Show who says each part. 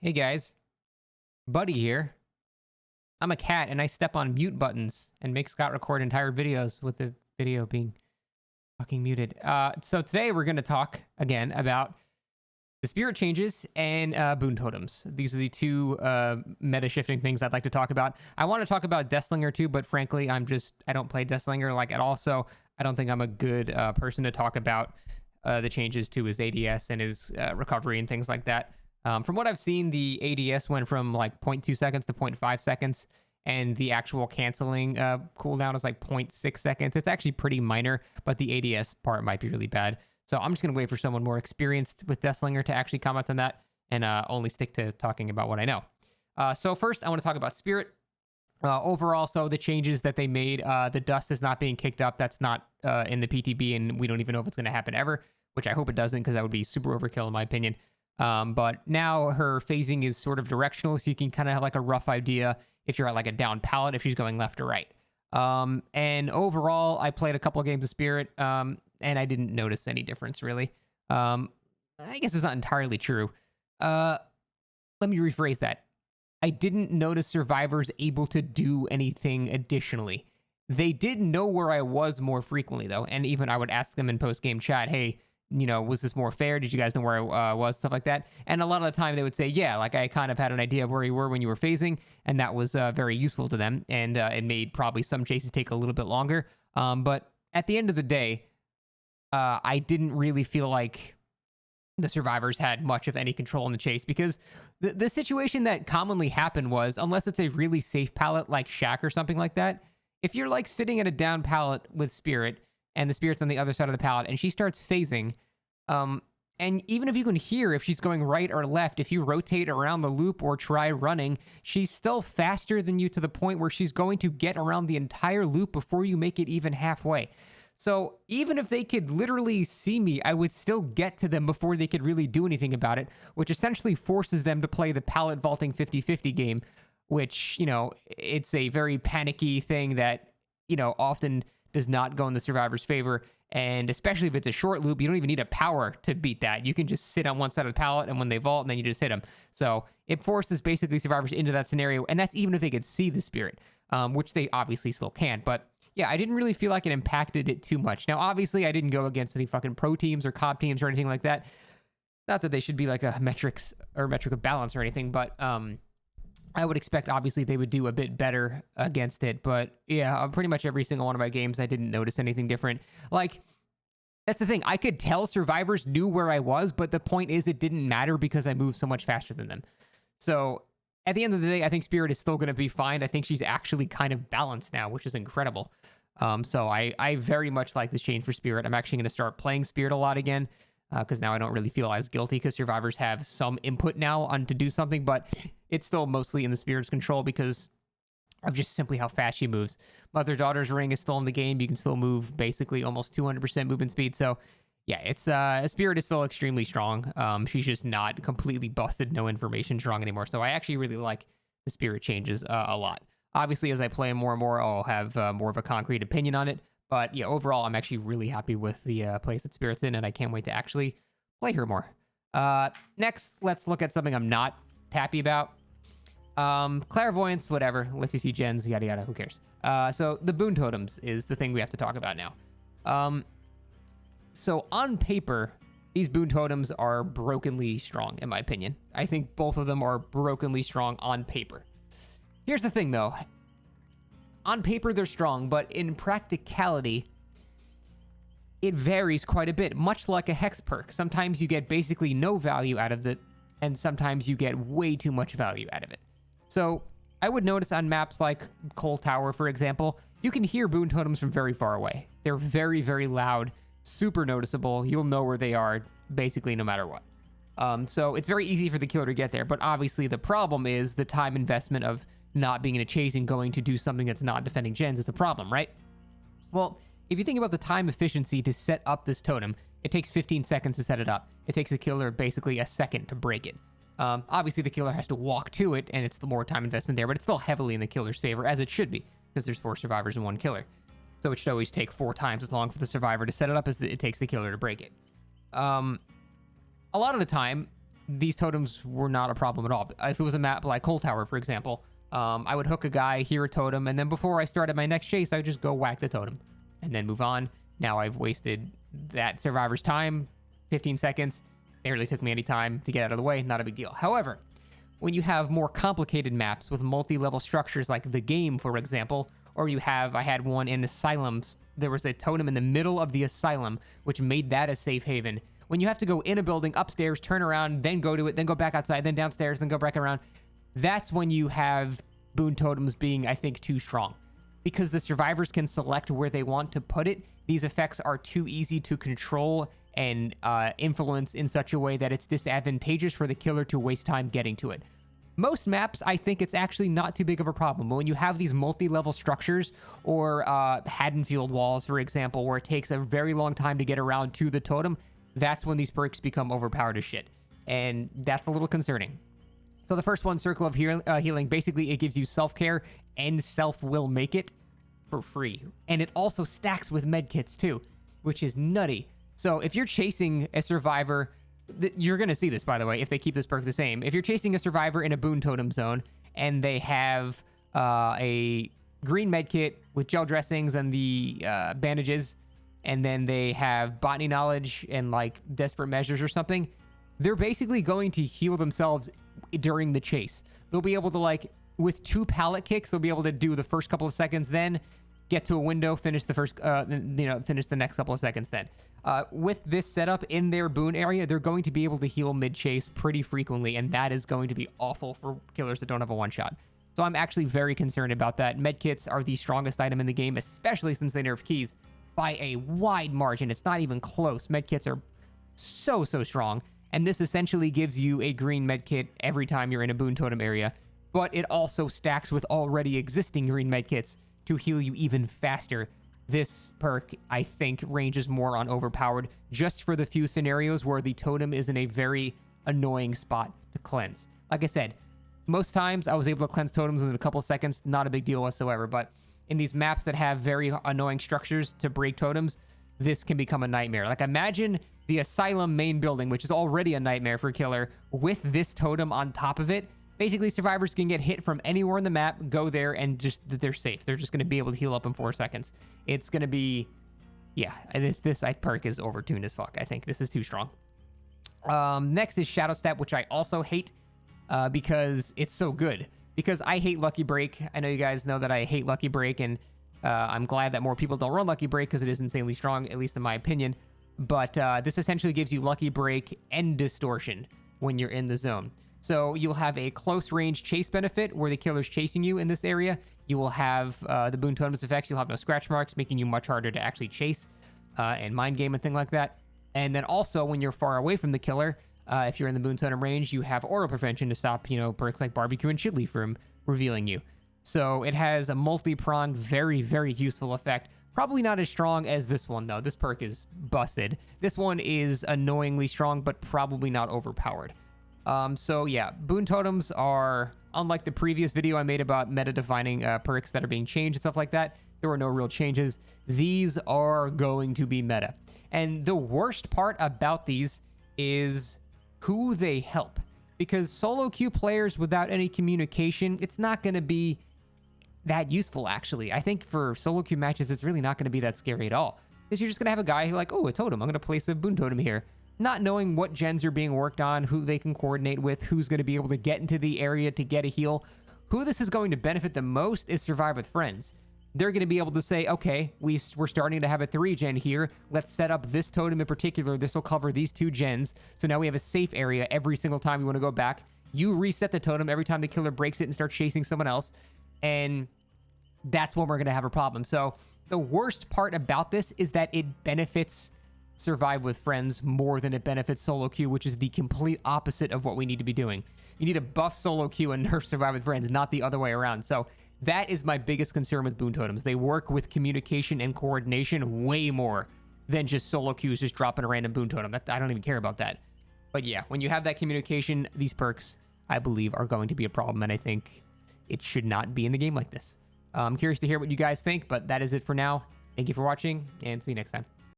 Speaker 1: Hey guys, Buddy here. I'm a cat and I step on mute buttons and make Scott record entire videos with the video being fucking muted. So today we're going to talk again about the spirit changes and Boon Totems. These are the two meta shifting things I'd like to talk about. I want to talk about Deathslinger too, but frankly, I don't play Deathslinger like at all, so I don't think I'm a good person to talk about the changes to his ADS and his recovery and things like that. From what I've seen, the ADS went from like 0.2 seconds to 0.5 seconds, and the actual canceling cooldown is like 0.6 seconds. It's actually pretty minor, but the ADS part might be really bad. So I'm just going to wait for someone more experienced with Deathslinger to actually comment on that and only stick to talking about what I know. So first, I want to talk about Spirit. Overall, so the changes that they made, the dust is not being kicked up. That's not in the PTB, and we don't even know if it's going to happen ever, which I hope it doesn't because that would be super overkill in my opinion. But now her phasing is sort of directional, so you can kind of have like a rough idea if you're at like a down pallet, if she's going left or right. And overall, I played a couple of games of Spirit, and I didn't notice any difference really. I guess it's not entirely true. Let me rephrase that. I didn't notice survivors able to do anything additionally. They did know where I was more frequently though, and even I would ask them in post-game chat, hey, was this more fair? Did you guys know where I was? Stuff like that. And a lot of the time they would say, yeah, like I kind of had an idea of where you were when you were phasing, and that was very useful to them. And it made probably some chases take a little bit longer. But at the end of the day, I didn't really feel like the survivors had much of any control in the chase because the situation that commonly happened was, unless it's a really safe pallet like Shack or something like that, if you're like sitting at a down pallet with Spirit and the Spirit's on the other side of the pallet and she starts phasing, and even if you can hear if she's going right or left, if you rotate around the loop or try running, she's still faster than you to the point where she's going to get around the entire loop before you make it even halfway. So even if they could literally see me, I would still get to them before they could really do anything about it, which essentially forces them to play the pallet vaulting 50-50 game, which, it's a very panicky thing that, often does not go in the survivor's favor. And especially if it's a short loop, you don't even need a power to beat that. You can just sit on one side of the pallet, and when they vault, and then you just hit them. So it forces basically survivors into that scenario, and that's even if they could see the Spirit, which they obviously still can't. But yeah, I didn't really feel like it impacted it too much. Now, obviously, I didn't go against any fucking pro teams or comp teams or anything like that. Not that they should be like a metric of balance or anything, but I would expect, obviously, they would do a bit better against it. But yeah, pretty much every single one of my games, I didn't notice anything different. Like, that's the thing. I could tell survivors knew where I was, but the point is it didn't matter because I moved so much faster than them. So at the end of the day, I think Spirit is still going to be fine. I think she's actually kind of balanced now, which is incredible. So I very much like this change for Spirit. I'm actually going to start playing Spirit a lot again because now I don't really feel as guilty because survivors have some input now on to do something, but it's still mostly in the Spirit's control because of just simply how fast she moves. Mother-daughter's ring is still in the game. You can still move basically almost 200% movement speed. So yeah, it's Spirit is still extremely strong. She's just not completely busted, no information strong anymore. So I actually really like the Spirit changes a lot. Obviously, as I play more and more, I'll have more of a concrete opinion on it. But yeah, overall, I'm actually really happy with the place that Spirit's in, and I can't wait to actually play her more. Next, let's look at something I'm not happy about. Clairvoyance, whatever. Lets you see gens, yada yada, who cares? So the Boon Totems is the thing we have to talk about now. So on paper, these Boon Totems are brokenly strong, in my opinion. I think both of them are brokenly strong on paper. Here's the thing, though. On paper, they're strong, but in practicality, it varies quite a bit, much like a Hex perk. Sometimes you get basically no value out of it, and sometimes you get way too much value out of it. So I would notice on maps like Coal Tower, for example, you can hear Boon Totems from very far away. They're very, very loud, super noticeable. You'll know where they are, basically, no matter what. So it's very easy for the killer to get there, but obviously the problem is the time investment of not being in a chase and going to do something that's not defending gens is the problem, right? Well, if you think about the time efficiency to set up this totem, it takes 15 seconds to set it up. It takes the killer basically a second to break it. Obviously, the killer has to walk to it, and it's the more time investment there, but it's still heavily in the killer's favor, as it should be, because there's 4 survivors and 1 killer. So it should always take 4 times as long for the survivor to set it up as it takes the killer to break it. A lot of the time, these totems were not a problem at all. If it was a map like Coal Tower, for example, I would hook a guy, hear a totem, and then before I started my next chase, I would just go whack the totem and then move on. Now I've wasted that survivor's time, 15 seconds. Barely took me any time to get out of the way. Not a big deal. However, when you have more complicated maps with multi-level structures like the game, for example, or I had one in Asylums. There was a totem in the middle of the asylum, which made that a safe haven. When you have to go in a building, upstairs, turn around, then go to it, then go back outside, then downstairs, then go back around, that's when you have Boon totems being, I think, too strong. Because the survivors can select where they want to put it, these effects are too easy to control and influence in such a way that it's disadvantageous for the killer to waste time getting to it. Most maps, I think it's actually not too big of a problem. But when you have these multi-level structures or Haddonfield walls, for example, where it takes a very long time to get around to the totem, that's when these perks become overpowered as shit. And that's a little concerning. So the first one, Circle of Healing, basically it gives you self-care and self-will make it for free. And it also stacks with medkits too, which is nutty. So if you're chasing a survivor, you're going to see this, by the way, if they keep this perk the same. If you're chasing a survivor in a Boon totem zone and they have a green medkit with gel dressings and the bandages, and then they have botany knowledge and like desperate measures or something, they're basically going to heal themselves during the chase. They'll be able to, like, with 2 pallet kicks, they'll be able to do the first couple of seconds, then get to a window, finish the first, finish the next couple of seconds then. With this setup in their Boon area, they're going to be able to heal mid-chase pretty frequently, and that is going to be awful for killers that don't have a one-shot. So I'm actually very concerned about that. Medkits are the strongest item in the game, especially since they nerf keys by a wide margin. It's not even close. Medkits are so strong, and this essentially gives you a green medkit every time you're in a Boon totem area, but it also stacks with already existing green medkits to heal you even faster. This perk, I think, ranges more on overpowered just for the few scenarios where the totem is in a very annoying spot to cleanse. Like I said, most times I was able to cleanse totems within a couple seconds, not a big deal whatsoever, but in these maps that have very annoying structures to break totems, this can become a nightmare. Like, imagine the Asylum main building, which is already a nightmare for a killer, with this totem on top of it. Basically, survivors can get hit from anywhere in the map, go there, and just, they're safe. They're just going to be able to heal up in 4 seconds. It's going to be, yeah, this perk is overtuned as fuck. I think this is too strong. Next is Shadow Step, which I also hate because it's so good. Because I hate Lucky Break. I know you guys know that I hate Lucky Break, and I'm glad that more people don't run Lucky Break because it is insanely strong, at least in my opinion. But this essentially gives you Lucky Break and Distortion when you're in the zone. So you'll have a close range chase benefit where the killer's chasing you in this area. You will have the Boon Totems effects. You'll have no scratch marks, making you much harder to actually chase and mind game and thing like that. And then also when you're far away from the killer, if you're in the Boon Totem range, you have aura prevention to stop, perks like barbecue and chili from revealing you. So it has a multi-pronged, very useful effect. Probably not as strong as this one, though. This perk is busted. This one is annoyingly strong, but probably not overpowered. So yeah, Boon Totems are, unlike the previous video I made about meta-defining perks that are being changed and stuff like that, there were no real changes. These are going to be meta. And the worst part about these is who they help. Because solo queue players without any communication, it's not going to be that useful, actually. I think for solo queue matches, it's really not going to be that scary at all. Because you're just going to have a guy who like, oh, a totem. I'm going to place a Boon Totem here. Not knowing what gens are being worked on, who they can coordinate with, who's going to be able to get into the area to get a heal. Who this is going to benefit the most is Survive with Friends. They're going to be able to say, okay, we're starting to have a 3-gen here. Let's set up this totem in particular. This will cover these 2 gens. So now we have a safe area every single time we want to go back. You reset the totem every time the killer breaks it and starts chasing someone else. And that's when we're going to have a problem. So the worst part about this is that it benefits Survive with Friends more than it benefits solo queue, which is the complete opposite of what we need to be doing. You need to buff solo queue and nerf Survive with Friends, not the other way around. So that is my biggest concern with Boon Totems. They work with communication and coordination way more than just solo queues just dropping a random Boon Totem. I don't even care about that. But yeah, when you have that communication, these perks, I believe, are going to be a problem, and I think it should not be in the game like this. I'm curious to hear what you guys think, but that is it for now. Thank you for watching, and see you next time.